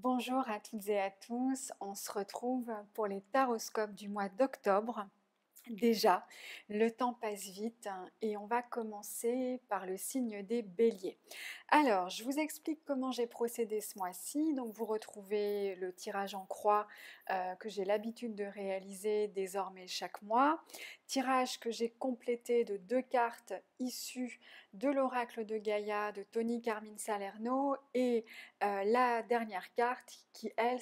Bonjour à toutes et à tous, on se retrouve pour les taroscopes du mois d'octobre. Déjà, le temps passe vite et on va commencer par le signe des béliers. Alors, je vous explique comment j'ai procédé ce mois-ci. Donc, vous retrouvez le tirage en croix que j'ai l'habitude de réaliser désormais chaque mois. Tirage que j'ai complété de 2 cartes issues de l'oracle de Gaïa de Tony Carmine Salerno et la dernière carte qui, elle,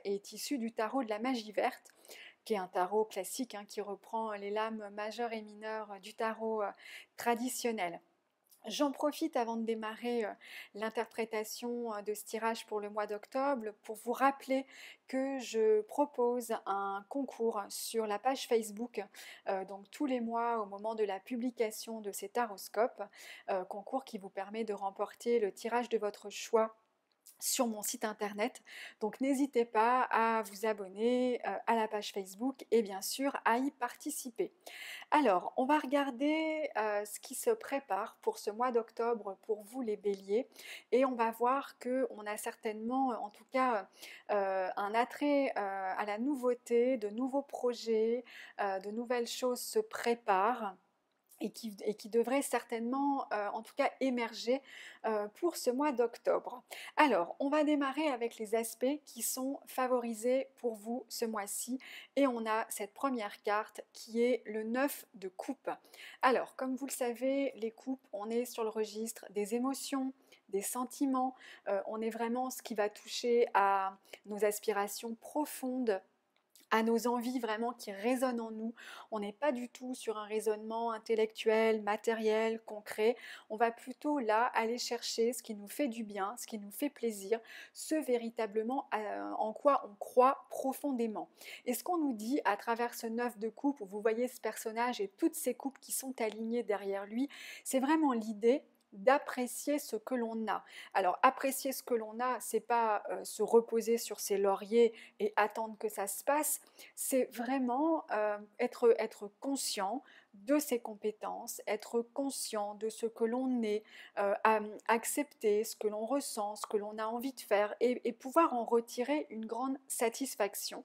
est issue du tarot de la magie verte qui est un tarot classique qui reprend les lames majeures et mineures du tarot traditionnel. J'en profite avant de démarrer l'interprétation de ce tirage pour le mois d'octobre pour vous rappeler que je propose un concours sur la page Facebook, donc tous les mois au moment de la publication de ces taroscopes, concours qui vous permet de remporter le tirage de votre choix sur mon site internet. Donc n'hésitez pas à vous abonner à la page Facebook et bien sûr à y participer. Alors, on va regarder ce qui se prépare pour ce mois d'octobre pour vous les béliers et on va voir que on a certainement en tout cas un attrait à la nouveauté, de nouveaux projets, de nouvelles choses se préparent et qui devrait certainement, en tout cas, émerger pour ce mois d'octobre. Alors, on va démarrer avec les aspects qui sont favorisés pour vous ce mois-ci. Et on a cette première carte qui est le 9 de coupe. Alors, comme vous le savez, les coupes, on est sur le registre des émotions, des sentiments. On est vraiment ce qui va toucher à nos aspirations profondes, à nos envies vraiment qui résonnent en nous. On n'est pas du tout sur un raisonnement intellectuel, matériel, concret. On va plutôt là aller chercher ce qui nous fait du bien, ce qui nous fait plaisir, ce véritablement en quoi on croit profondément. Et ce qu'on nous dit à travers ce 9 de coupe, où vous voyez ce personnage et toutes ces coupes qui sont alignées derrière lui, c'est vraiment l'idée d'apprécier ce que l'on a. Alors apprécier ce que l'on a, c'est pas se reposer sur ses lauriers et attendre que ça se passe, c'est vraiment être conscient de ses compétences, être conscient de ce que l'on est, accepter ce que l'on ressent, ce que l'on a envie de faire et pouvoir en retirer une grande satisfaction.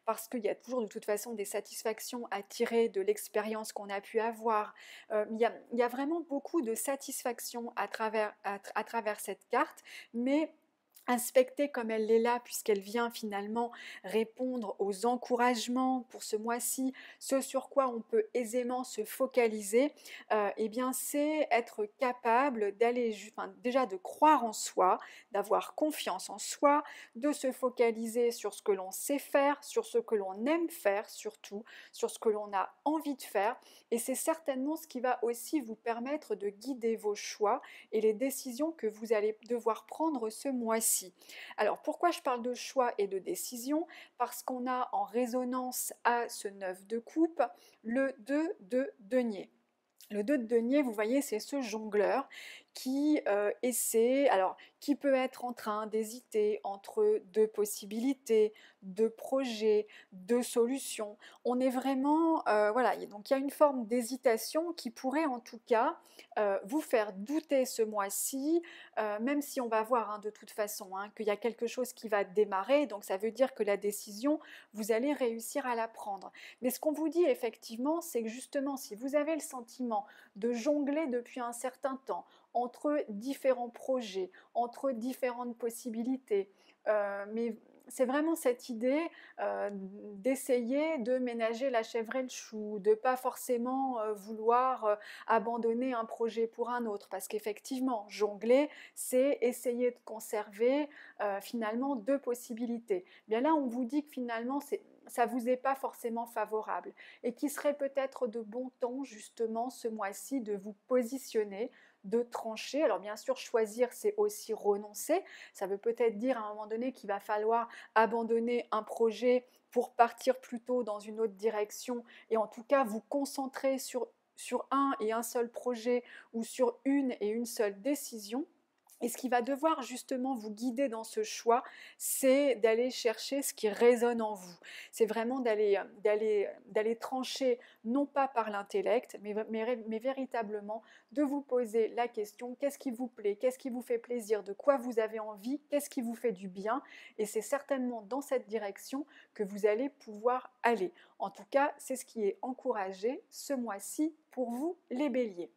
Parce qu'il y a toujours de toute façon des satisfactions à tirer de l'expérience qu'on a pu avoir. Il y a vraiment beaucoup de satisfaction à travers cette carte, mais inspectée comme elle l'est là, puisqu'elle vient finalement répondre aux encouragements pour ce mois-ci, ce sur quoi on peut aisément se focaliser, eh bien c'est être capable d'aller, enfin, déjà de croire en soi, d'avoir confiance en soi, de se focaliser sur ce que l'on sait faire, sur ce que l'on aime faire surtout, sur ce que l'on a envie de faire, et c'est certainement ce qui va aussi vous permettre de guider vos choix et les décisions que vous allez devoir prendre ce mois-ci. Alors pourquoi je parle de choix et de décision? Parce qu'on a en résonance à ce 9 de coupe le 2 de denier. Le 2 de denier, vous voyez, c'est ce jongleur qui essaie, alors qui peut être en train d'hésiter entre deux possibilités, deux projets, deux solutions. On est vraiment, voilà, donc il y a une forme d'hésitation qui pourrait en tout cas vous faire douter ce mois-ci, même si on va voir de toute façon qu'il y a quelque chose qui va démarrer, donc ça veut dire que la décision, vous allez réussir à la prendre. Mais ce qu'on vous dit effectivement, c'est que justement, si vous avez le sentiment de jongler depuis un certain temps entre différents projets, entre différentes possibilités, mais c'est vraiment cette idée d'essayer de ménager la chèvre et le chou, de pas forcément vouloir abandonner un projet pour un autre, parce qu'effectivement, jongler, c'est essayer de conserver finalement deux possibilités. Bien là, on vous dit que finalement, ça vous est pas forcément favorable et qu'il serait peut-être de bon ton justement ce mois-ci de vous positionner, de trancher. Alors bien sûr, choisir, c'est aussi renoncer. Ça veut peut-être dire à un moment donné qu'il va falloir abandonner un projet pour partir plutôt dans une autre direction et en tout cas vous concentrer sur un et un seul projet ou sur une et une seule décision. Et ce qui va devoir justement vous guider dans ce choix, c'est d'aller chercher ce qui résonne en vous. C'est vraiment d'aller trancher, non pas par l'intellect, mais véritablement de vous poser la question, qu'est-ce qui vous plaît, qu'est-ce qui vous fait plaisir, de quoi vous avez envie, qu'est-ce qui vous fait du bien. Et c'est certainement dans cette direction que vous allez pouvoir aller. En tout cas, c'est ce qui est encouragé ce mois-ci pour vous, les béliers.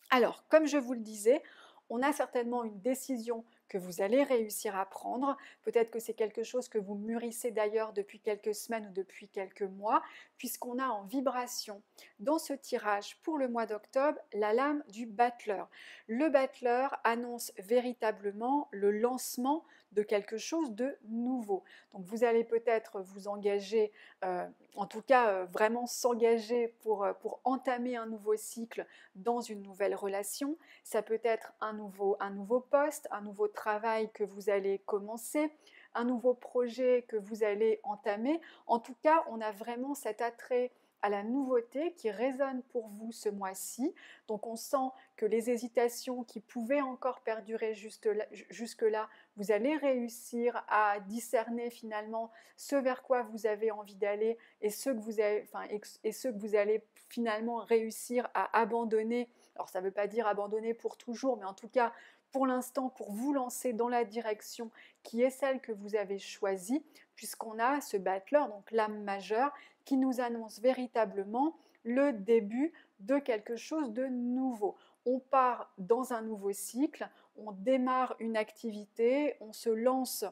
Alors, comme je vous le disais, on a certainement une décision que vous allez réussir à prendre. Peut-être que c'est quelque chose que vous mûrissez d'ailleurs depuis quelques semaines ou depuis quelques mois, puisqu'on a en vibration dans ce tirage pour le mois d'octobre la lame du battleur. Le battleur annonce véritablement le lancement de quelque chose de nouveau. Donc vous allez peut-être vous engager, en tout cas vraiment s'engager pour entamer un nouveau cycle dans une nouvelle relation. Ça peut être un nouveau poste, un nouveau travail que vous allez commencer, un nouveau projet que vous allez entamer. En tout cas, on a vraiment cet attrait à la nouveauté qui résonne pour vous ce mois-ci. Donc on sent que les hésitations qui pouvaient encore perdurer jusque-là, vous allez réussir à discerner finalement ce vers quoi vous avez envie d'aller et ce que vous allez finalement réussir à abandonner. Alors ça ne veut pas dire abandonner pour toujours, mais en tout cas pour l'instant pour vous lancer dans la direction qui est celle que vous avez choisie, puisqu'on a ce battleur, donc l'âme majeure, qui nous annonce véritablement le début de quelque chose de nouveau. On part dans un nouveau cycle, on démarre une activité, on se lance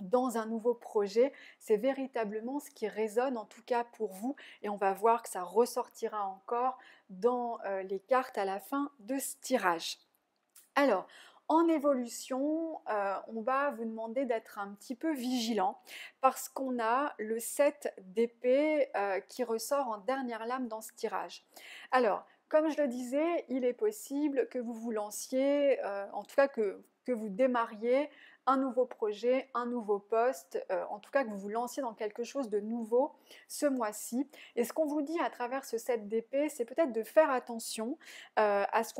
dans un nouveau projet. C'est véritablement ce qui résonne en tout cas pour vous, et on va voir que ça ressortira encore dans les cartes à la fin de ce tirage. Alors, en évolution, on va vous demander d'être un petit peu vigilant parce qu'on a le 7 d'épée qui ressort en dernière lame dans ce tirage. Alors, comme je le disais, il est possible que vous vous lanciez, en tout cas que vous démarriez un nouveau projet, un nouveau poste, en tout cas que vous vous lanciez dans quelque chose de nouveau ce mois-ci. Et ce qu'on vous dit à travers ce 7 d'épée, c'est peut-être de faire attention à ce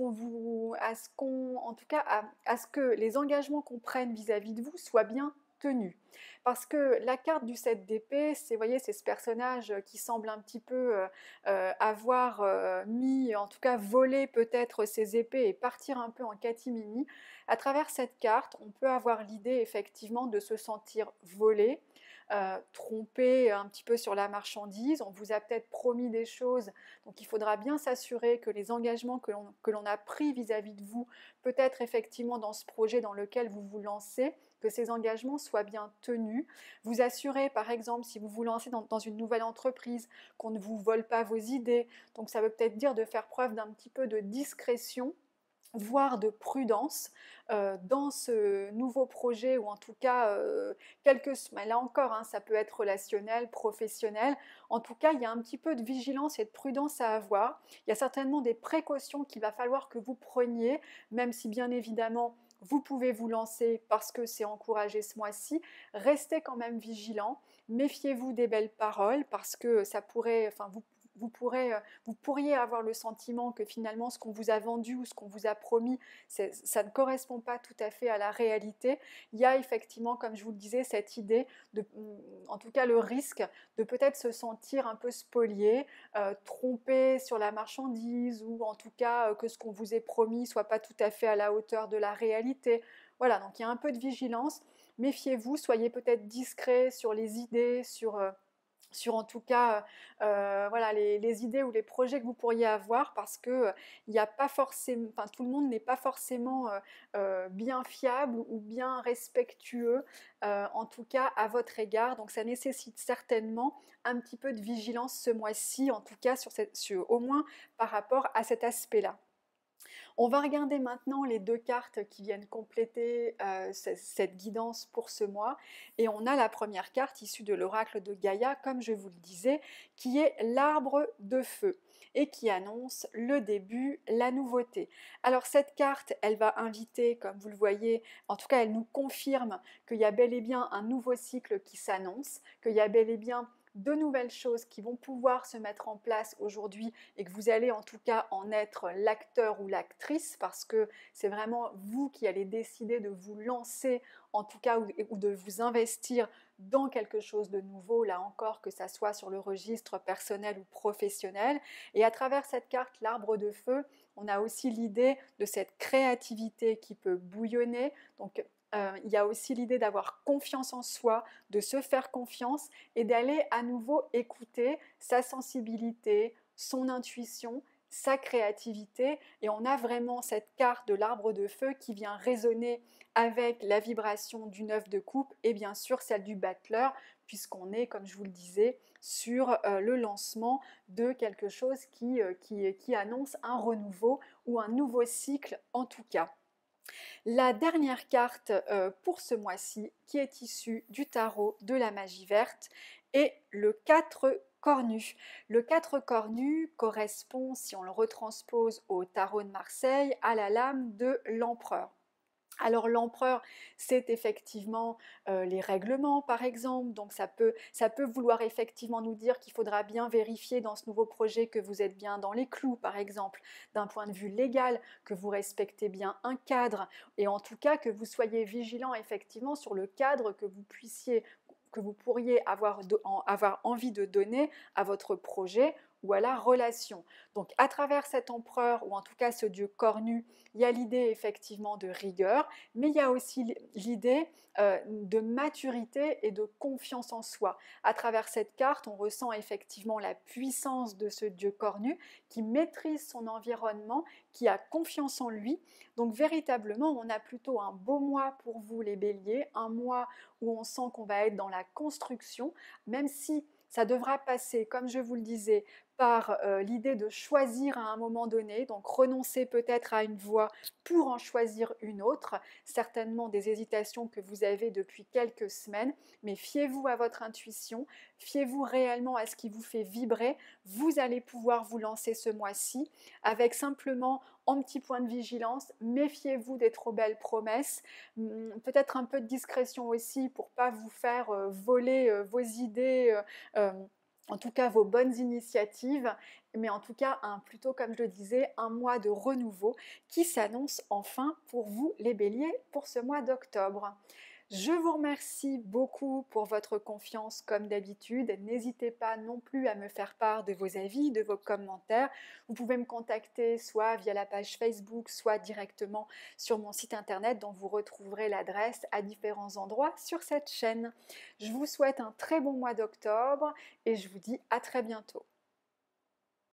que les engagements qu'on prenne vis-à-vis de vous soient bien tenus. Parce que la carte du 7 d'épée, c'est, voyez, c'est ce personnage qui semble un petit peu avoir mis, en tout cas volé peut-être ses épées et partir un peu en catimini. À travers cette carte, on peut avoir l'idée effectivement de se sentir volé, trompé un petit peu sur la marchandise. On vous a peut-être promis des choses, donc il faudra bien s'assurer que les engagements que l'on a pris vis-à-vis de vous, peut-être effectivement dans ce projet dans lequel vous vous lancez, que ces engagements soient bien tenus. Vous assurer par exemple si vous vous lancez dans une nouvelle entreprise qu'on ne vous vole pas vos idées, donc ça veut peut-être dire de faire preuve d'un petit peu de discrétion, voire de prudence dans ce nouveau projet, ou en tout cas quelques semaines. Là encore, hein, ça peut être relationnel, professionnel. En tout cas, il y a un petit peu de vigilance et de prudence à avoir. Il y a certainement des précautions qu'il va falloir que vous preniez, même si bien évidemment vous pouvez vous lancer parce que c'est encouragé ce mois-ci. Restez quand même vigilant. Méfiez-vous des belles paroles parce que ça pourrait, vous pourriez avoir le sentiment que finalement ce qu'on vous a vendu ou ce qu'on vous a promis, ça ne correspond pas tout à fait à la réalité. Il y a effectivement, comme je vous le disais, cette idée, en tout cas le risque de peut-être se sentir un peu spolié, trompé sur la marchandise, ou en tout cas que ce qu'on vous ait promis ne soit pas tout à fait à la hauteur de la réalité. Voilà, donc il y a un peu de vigilance. Méfiez-vous, soyez peut-être discret sur les idées, sur en tout cas voilà, les idées ou les projets que vous pourriez avoir, parce que il y a pas forcément, tout le monde n'est pas forcément bien fiable ou bien respectueux, en tout cas à votre égard. Donc ça nécessite certainement un petit peu de vigilance ce mois-ci, en tout cas au moins par rapport à cet aspect-là. On va regarder maintenant les deux cartes qui viennent compléter cette guidance pour ce mois. Et on a la première carte issue de l'oracle de Gaïa, comme je vous le disais, qui est l'arbre de feu et qui annonce le début, la nouveauté. Alors cette carte, elle va inviter, comme vous le voyez, en tout cas elle nous confirme qu'il y a bel et bien un nouveau cycle qui s'annonce, qu'il y a bel et bien de nouvelles choses qui vont pouvoir se mettre en place aujourd'hui et que vous allez en tout cas en être l'acteur ou l'actrice parce que c'est vraiment vous qui allez décider de vous lancer en tout cas ou de vous investir dans quelque chose de nouveau, là encore, que ça soit sur le registre personnel ou professionnel. Et à travers cette carte, l'arbre de feu, on a aussi l'idée de cette créativité qui peut bouillonner. Donc, il y a aussi l'idée d'avoir confiance en soi, de se faire confiance et d'aller à nouveau écouter sa sensibilité, son intuition, sa créativité. Et on a vraiment cette carte de l'arbre de feu qui vient résonner avec la vibration du 9 de coupe et bien sûr celle du battleur, puisqu'on est, comme je vous le disais, sur le lancement de quelque chose qui annonce un renouveau ou un nouveau cycle en tout cas. La dernière carte pour ce mois-ci, qui est issue du tarot de la magie verte, est le 4 cornu. Le 4 cornu correspond, si on le retranspose au tarot de Marseille, à la lame de l'empereur. Alors l'empereur, c'est effectivement les règlements par exemple, donc ça peut vouloir effectivement nous dire qu'il faudra bien vérifier dans ce nouveau projet que vous êtes bien dans les clous par exemple, d'un point de vue légal, que vous respectez bien un cadre et en tout cas que vous soyez vigilant effectivement sur le cadre que vous pourriez avoir envie de donner à votre projet ou à la relation. Donc à travers cet empereur, ou en tout cas ce dieu cornu, il y a l'idée effectivement de rigueur, mais il y a aussi l'idée de maturité et de confiance en soi. À travers cette carte, on ressent effectivement la puissance de ce dieu cornu qui maîtrise son environnement, qui a confiance en lui. Donc véritablement, on a plutôt un beau mois pour vous les béliers, un mois où on sent qu'on va être dans la construction, même si ça devra passer, comme je vous le disais, par l'idée de choisir à un moment donné, donc renoncer peut-être à une voie pour en choisir une autre, certainement des hésitations que vous avez depuis quelques semaines, mais fiez-vous à votre intuition, fiez-vous réellement à ce qui vous fait vibrer, vous allez pouvoir vous lancer ce mois-ci avec simplement en petit point de vigilance, méfiez-vous des trop belles promesses, peut-être un peu de discrétion aussi pour ne pas vous faire voler vos idées, en tout cas vos bonnes initiatives, mais en tout cas plutôt comme je le disais, un mois de renouveau qui s'annonce enfin pour vous les béliers pour ce mois d'octobre. Je vous remercie beaucoup pour votre confiance comme d'habitude. N'hésitez pas non plus à me faire part de vos avis, de vos commentaires. Vous pouvez me contacter soit via la page Facebook, soit directement sur mon site internet dont vous retrouverez l'adresse à différents endroits sur cette chaîne. Je vous souhaite un très bon mois d'octobre et je vous dis à très bientôt.